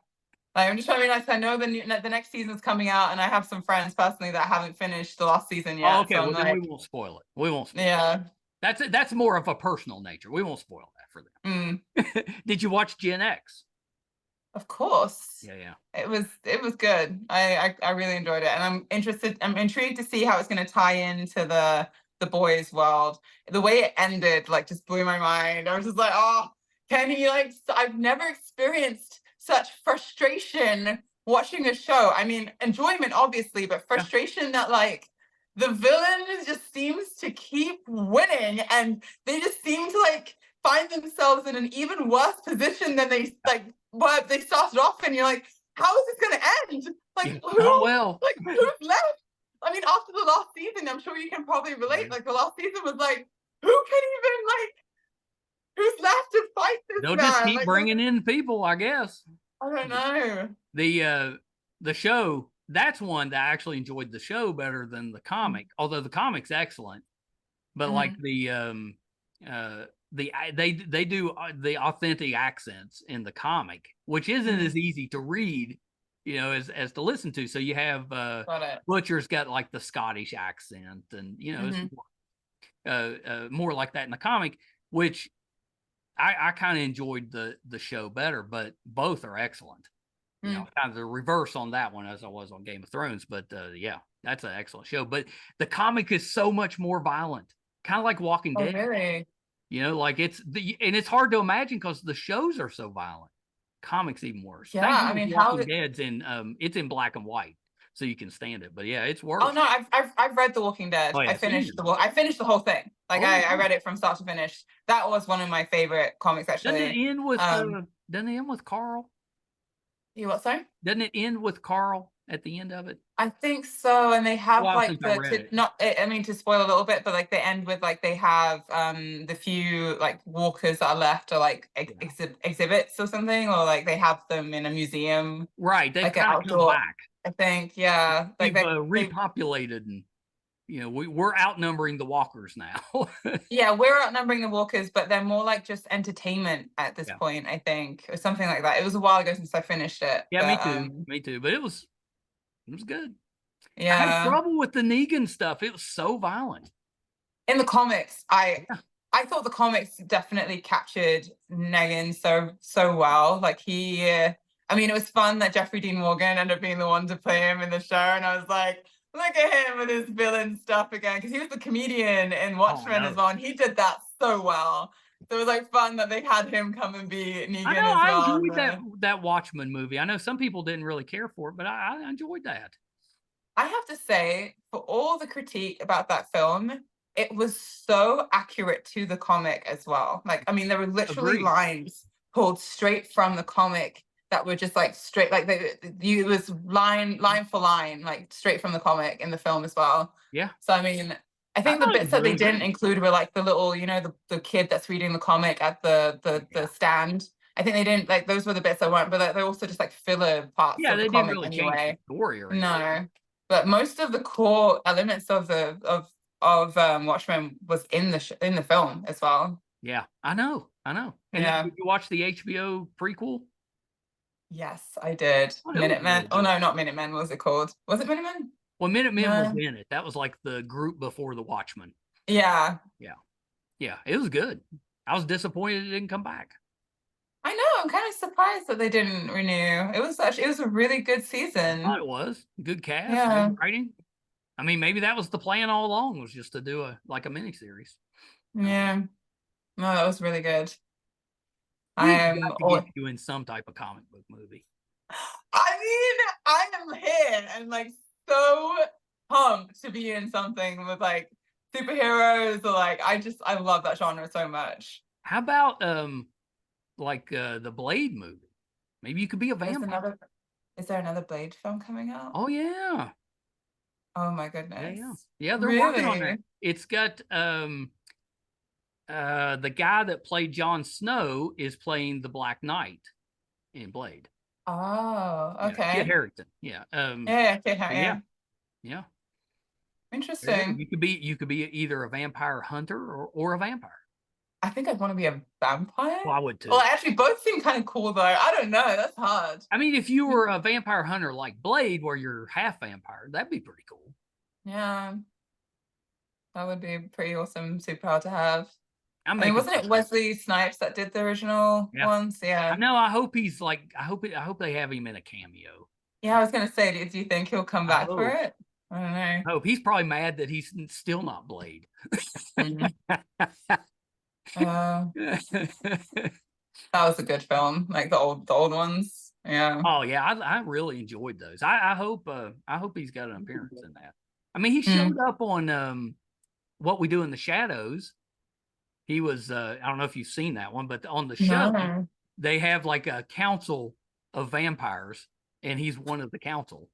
I'm just trying to be nice. I know the next season's coming out, and I have some friends personally that haven't finished the last season yet. Oh, okay, so then we won't spoil it. We won't spoil it. That's more of a personal nature. We won't spoil that for them. Did you watch Gen X? Of course. Yeah. It was good. I really enjoyed it, and I'm intrigued to see how it's going to tie into the Boys world. The way it ended like just blew my mind. I was just like, oh, can he I've never experienced such frustration watching a show. I mean, enjoyment obviously, but frustration that like the villain just seems to keep winning, and they just seem to like find themselves in an even worse position than they started off, and you're like, how is this going to end? Like, who's left? I mean, after the last season, I'm sure you can probably relate. Like, the last season was like, who can even who's left to fight this They'll just keep bringing in people, I guess. I don't know. The show, that's one that I actually enjoyed the show better than the comic, although the comic's excellent. But like they do the authentic accents in the comic, which isn't as easy to read, as to listen to. So you have Butcher's got like the Scottish accent, and it's more like that in the comic, which I kind of enjoyed the show better, but both are excellent. Kind of the reverse on that one as I was on Game of Thrones, but yeah, that's an excellent show. But the comic is so much more violent, kind of like Walking Dead. Really? Like and it's hard to imagine because the shows are so violent. Comics even worse. Yeah, I mean, Walking Dead's it's in black and white, so you can stand it. But yeah, it's worse. Oh no, I've read The Walking Dead. I finished the whole thing. Like I read it from start to finish. That was one of my favorite comics, actually. Doesn't it end with Carl? You what, sorry? Doesn't it end with Carl at the end of it? I think so, and they have to spoil a little bit, but like they end with like they have the few like walkers that are left are like exhibits or something, or like they have them in a museum. Right, they kind of come back. I think, yeah. Like they've repopulated, and we're outnumbering the walkers now. Yeah, we're outnumbering the walkers, but they're more like just entertainment at this point, I think, or something like that. It was a while ago since I finished it. Yeah, me too. But it was good. Yeah. I had trouble with the Negan stuff. It was so violent. In the comics, I thought the comics definitely captured Negan so well. Like I mean, it was fun that Jeffrey Dean Morgan ended up being the one to play him in the show, and I was like, look at him with his villain stuff again, because he was the comedian in Watchmen as well, and he did that so well. So it was like fun that they had him come and be Negan as well. I enjoyed that Watchmen movie. I know some people didn't really care for it, but I enjoyed that. I have to say, for all the critique about that film, it was so accurate to the comic as well. Like, I mean, there were literally lines pulled straight from the comic that were just like straight, like it was line for line, like straight from the comic in the film as well. Yeah. So I mean, I think the bits that they didn't include were like the little, you know, the kid that's reading the comic at the stand. I think they didn't, like, those were the bits that weren't, but they're also just like filler parts of the they comic didn't really anyway. change the story or anything. No, but most of the core elements of Watchmen was in the film as well. Yeah, I know. And then did you watch the HBO prequel? Yes, I did. Minutemen. Oh no, not Minutemen. What was it called? Was it Minutemen? Well, Minutemen was in it. That was like the group before the Watchmen. Yeah. Yeah, it was good. I was disappointed it didn't come back. I know. I'm kind of surprised that they didn't renew. It was a really good season. I thought it was good cast, good writing. I mean, maybe that was the plan all along, was just to do a miniseries. Yeah. No, that was really good. I am to get you in some type of comic book movie. I mean, I am here and like so pumped to be in something with like superheroes, or like I love that genre so much. How about the Blade movie? Maybe you could be a vampire. Is there another Blade film coming out? Oh yeah. Oh my goodness. Yeah, they're working on that. It's got the guy that played Jon Snow is playing the Black Knight in Blade. Oh, okay. Kit Harington. Yeah. Kit Harington. Yeah. Interesting. You could be either a vampire hunter or a vampire. I think I'd want to be a vampire. Well, I would too. Well, actually, both seem kind of cool though. I don't know. That's hard. I mean, if you were a vampire hunter like Blade, where you're half vampire, that'd be pretty cool. Yeah. That would be a pretty awesome superpower to have. I mean, wasn't it Wesley Snipes that did the original ones? Yeah. I know. I hope he's like. I hope they have him in a cameo. Yeah, I was gonna say, do you think he'll come back for it? I don't know. I hope. He's probably mad that he's still not Blade. That was a good film, like the old ones. Yeah. Oh yeah, I really enjoyed those. I hope he's got an appearance in that. I mean, he showed up on What We Do in the Shadows. He was I don't know if you've seen that one, but on the show they have like a council of vampires, and he's one of the council.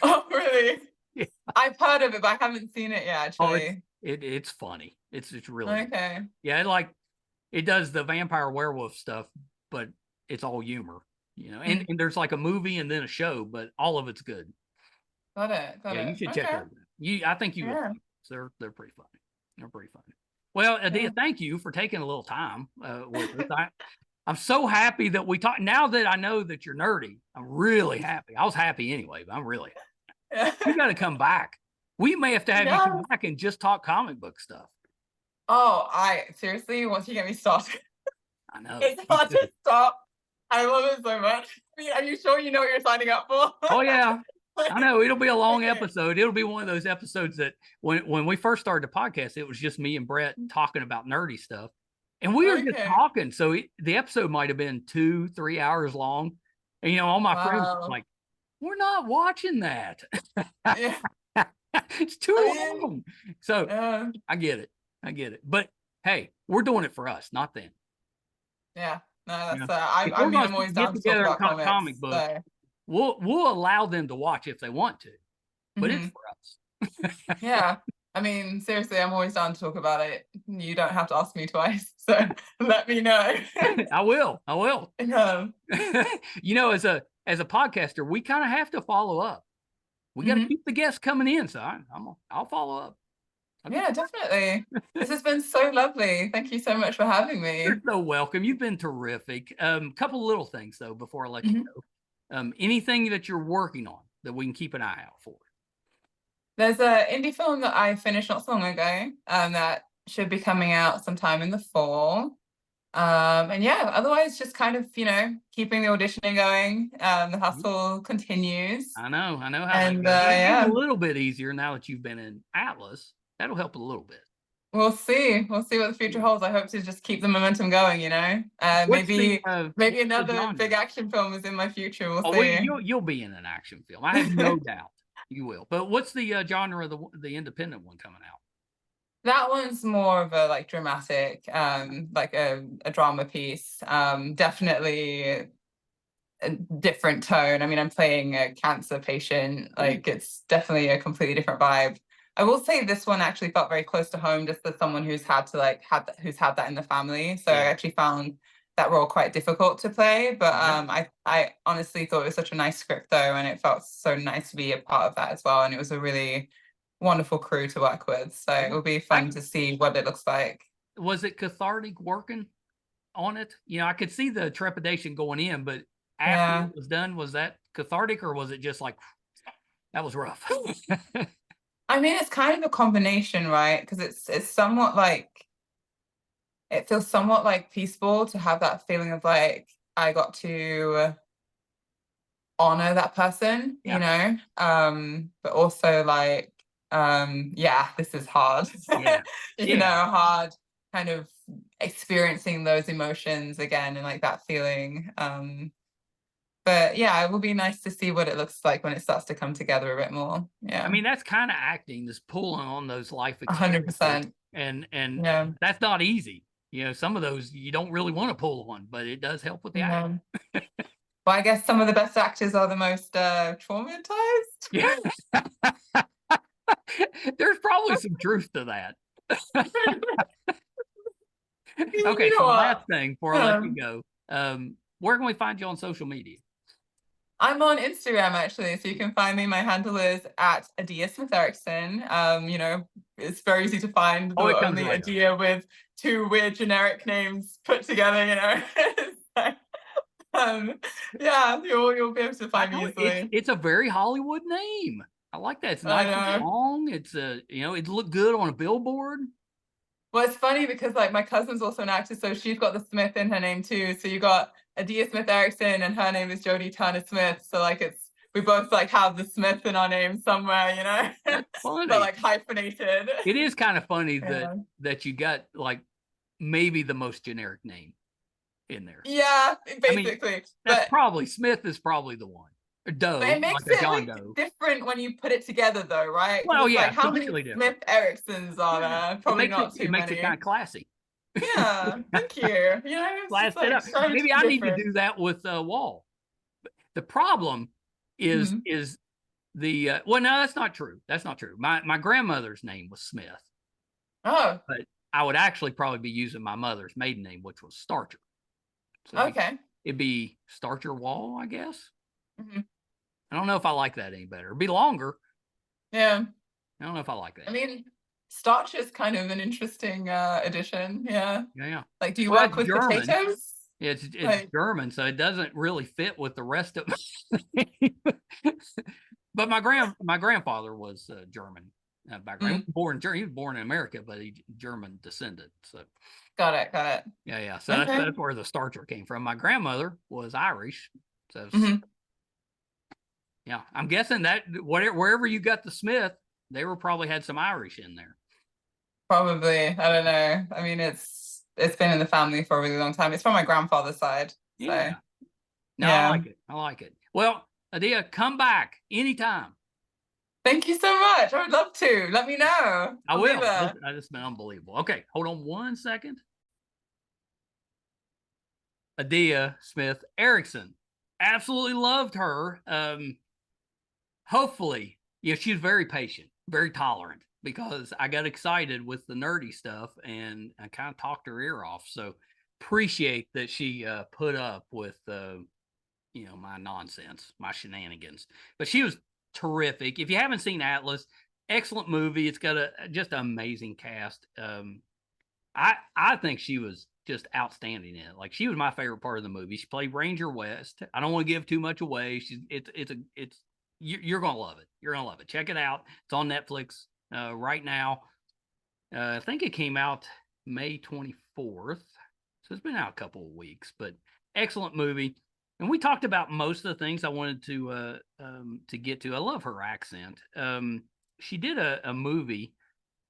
Oh really? Yeah. I've heard of it, but I haven't seen it yet. Actually, it's funny. It's really okay. Yeah, it does the vampire werewolf stuff, but it's all humor, you know. And there's like a movie and then a show, but all of it's good. Got it. You should check out. I think you would. They're pretty funny. They're pretty funny. Well, Adia, thank you for taking a little time with us. I'm so happy that we talked. Now that I know that you're nerdy, I'm really happy. I was happy anyway, but I'm really happy. You got to come back. We may have to have you come back and just talk comic book stuff. Oh, seriously, once you get me started, I know it's hard to stop. I love it so much. I mean, are you sure you know what you're signing up for? Oh yeah, I know. It'll be a long episode. It'll be one of those episodes that when we first started the podcast, it was just me and Brett talking about nerdy stuff, and we were just talking. So the episode might have been 2-3 hours long, and you know, all my friends were like, "We're not watching that. It's too long." So I get it. But hey, we're doing it for us, not them. Yeah, no, that's I'm always down to talk about comic books. So. We'll allow them to watch if they want to, but it's for us. Yeah, I mean, seriously, I'm always down to talk about it. You don't have to ask me twice, so let me know. I will. Yeah. You know, as a podcaster, we kind of have to follow up. We got to keep the guests coming in, so I'll follow up. Yeah, definitely. This has been so lovely. Thank you so much for having me. You're so welcome. You've been terrific. Couple of little things though before I let you go. Anything that you're working on that we can keep an eye out for? There's an indie film that I finished not so long ago that should be coming out sometime in the fall. And yeah, otherwise just kind of, keeping the auditioning going. The hustle continues. I know how that goes. It's a little bit easier now that you've been in Atlas. That'll help a little bit. We'll see what the future holds. I hope to just keep the momentum going, maybe another big action film is in my future. We'll see. You'll be in an action film. I have no doubt you will. But what's the genre of the independent one coming out? That one's more of a dramatic, like a drama piece. Definitely a different tone. I mean, I'm playing a cancer patient. Like, it's definitely a completely different vibe. I will say this one actually felt very close to home, just as someone who's had to like who's had that in the family. So I actually found that role quite difficult to play. But I honestly thought it was such a nice script though, and it felt so nice to be a part of that as well. And it was a really wonderful crew to work with. So it will be fun to see what it looks like. Was it cathartic working on it? You know, I could see the trepidation going in, but after it was done, was that cathartic, or was it just like, that was rough? I mean, it's kind of a combination, right? Because it's somewhat like, it feels somewhat like peaceful to have that feeling of like, I got to honor that person, you know? But also like, this is hard. You know, hard kind of experiencing those emotions again and like that feeling. But yeah, it will be nice to see what it looks like when it starts to come together a bit more. Yeah. I mean, that's kind of acting, is pulling on those life experiences. 100%. And that's not easy. You know, some of those you don't really want to pull on, but it does help with the acting. Well, I guess some of the best actors are the most traumatized. Yeah. There's probably some truth to that. Okay, so last thing before I let you go. Where can we find you on social media? I'm on Instagram actually, so you can find me. My handle is at Adia Smith-Eriksson. You know, it's very easy to find the only Adia with two weird generic names put together, you know. Yeah, you'll be able to find me easily. It's a very Hollywood name. I like that. It's nice and long. It's you know, it looked good on a billboard. Well, it's funny because like my cousin's also an actor, so she's got the Smith in her name too. So you got Adia Smith-Eriksson, and her name is Jodie Turner-Smith. So like we both like have the Smith in our name somewhere, you know. That's funny. But like hyphenated. It is kind of funny that you got like maybe the most generic name in there. Yeah, basically. I mean, that's probably Smith is probably the one. Doe, but it makes it like different when you put it together, though, right? Well, yeah, like, how many Smith-Eriksons are there? Probably not too many. It makes it kind of classy. Yeah, thank you. You know, classed it up. Maybe I need to do that with Wall. The problem is the well, no, that's not true. That's not true. My grandmother's name was Smith. Oh, but I would actually probably be using my mother's maiden name, which was Starcher. So it'd be Starcher Wall, I guess. I don't know if I like that any better. It'd be longer. Yeah. I don't know if I like that. I mean, starch is kind of an interesting addition. Yeah. Yeah. Like, do you work with German. potatoes? It's like, German, so it doesn't really fit with the rest of it. But my grandfather was German background. He was born in America, but he's German descendant. So got it. Yeah. So that's where the starcher came from. My grandmother was Irish. So yeah, I'm guessing that wherever you got the Smith, they probably had some Irish in there. Probably. I don't know. I mean, it's been in the family for a really long time. It's from my grandfather's side. Yeah. So, no, yeah. I like it. Well, Adia, come back anytime. Thank you so much. I would love to. Let me know. I will. It's been unbelievable. Okay, hold on 1 second. Adia Smith-Eriksson. Absolutely loved her. Hopefully, she was very patient, very tolerant, because I got excited with the nerdy stuff and I kind of talked her ear off. So appreciate that she put up with my nonsense, my shenanigans. But she was terrific. If you haven't seen Atlas, excellent movie. It's got just an amazing cast. I think she was just outstanding in it. Like, she was my favorite part of the movie. She played Ranger West. I don't want to give too much away. You're gonna love it. You're gonna love it. Check it out. It's on Netflix right now. I think it came out May 24th, so it's been out a couple of weeks. But excellent movie. And we talked about most of the things I wanted to get to. I love her accent. She did a movie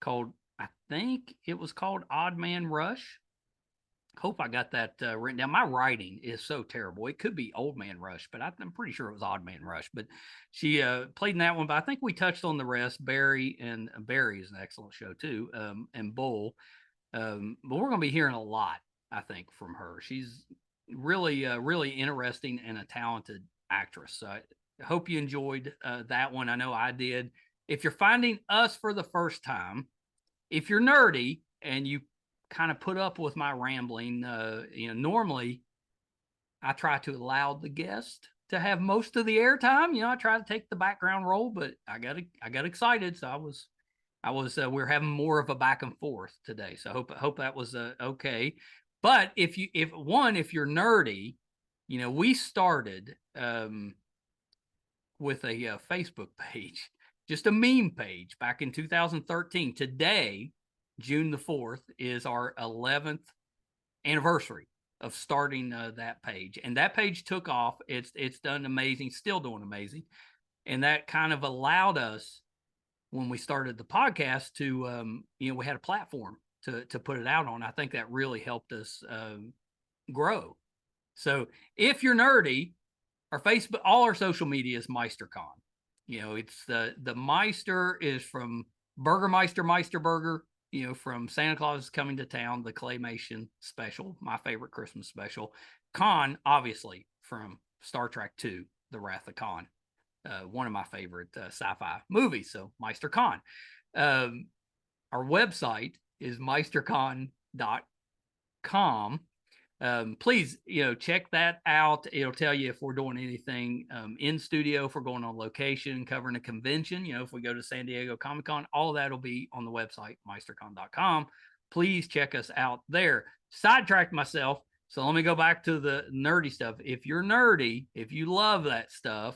called, I think it was called Odd Man Rush. Hope I got that written down. My writing is so terrible. It could be Old Man Rush, but I'm pretty sure it was Odd Man Rush. But she played in that one. But I think we touched on the rest. Barry is an excellent show too, and Bull. But we're going to be hearing a lot, I think, from her. She's really, really interesting and a talented actress. So I hope you enjoyed that one. I know I did. If you're finding us for the first time, if you're nerdy and you kind of put up with my rambling, normally I try to allow the guest to have most of the airtime. I try to take the background role, but I got excited, so we're having more of a back and forth today. So I hope that was okay. But if you're nerdy, we started with a Facebook page, just a meme page back in 2013. Today, June the 4th, is our 11th anniversary of starting that page. And that page took off. It's done amazing, still doing amazing. And that kind of allowed us, when we started the podcast, to we had a platform to put it out on. I think that really helped us grow. So if you're nerdy, our Facebook, all our social media is MeisterCon. It's the Meister is from Burgermeister Meisterburger, from Santa Claus is Coming to Town, the claymation special, my favorite Christmas special. Khan, obviously, from Star Trek II, The Wrath of Khan, one of my favorite sci-fi movies. So MeisterCon. Our website is meistercon.com. Please, check that out. It'll tell you if we're doing anything in studio, if we're going on location, covering a convention, if we go to San Diego Comic-Con, all of that will be on the website, meistercon.com. Please check us out there. Sidetracked myself, so let me go back to the nerdy stuff. If you're nerdy, if you love that stuff,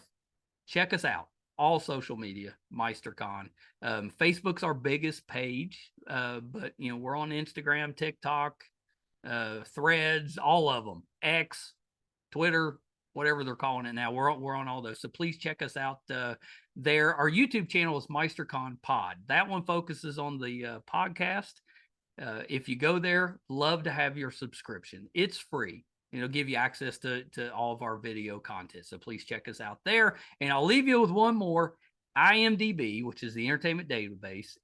check us out. All social media, MeisterCon. Facebook's our biggest page, but we're on Instagram, TikTok, Threads, all of them, X, Twitter, whatever they're calling it now. We're on all those. So please check us out there. Our YouTube channel is MeisterCon Pod. That one focuses on the podcast. If you go there, love to have your subscription. It's free. It'll give you access to all of our video content. So please check us out there. And I'll leave you with one more. IMDb, which is the entertainment database,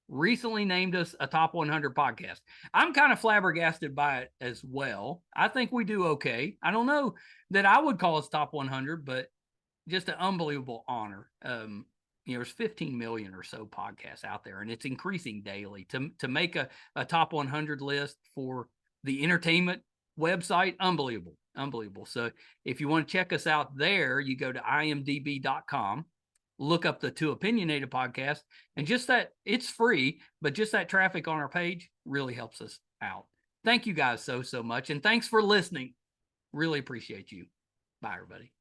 recently named us a top 100 podcast. I'm kind of flabbergasted by it as well. I think we do okay. I don't know that I would call us top 100, but just an unbelievable honor. There's 15 million or so podcasts out there, and it's increasing daily. To make a top 100 list for the entertainment website, unbelievable. So if you want to check us out there, you go to imdb.com, look up the Two Opinionated podcast, and just that, it's free, but just that traffic on our page really helps us out. Thank you guys so much, and thanks for listening. Really appreciate you. Bye, everybody.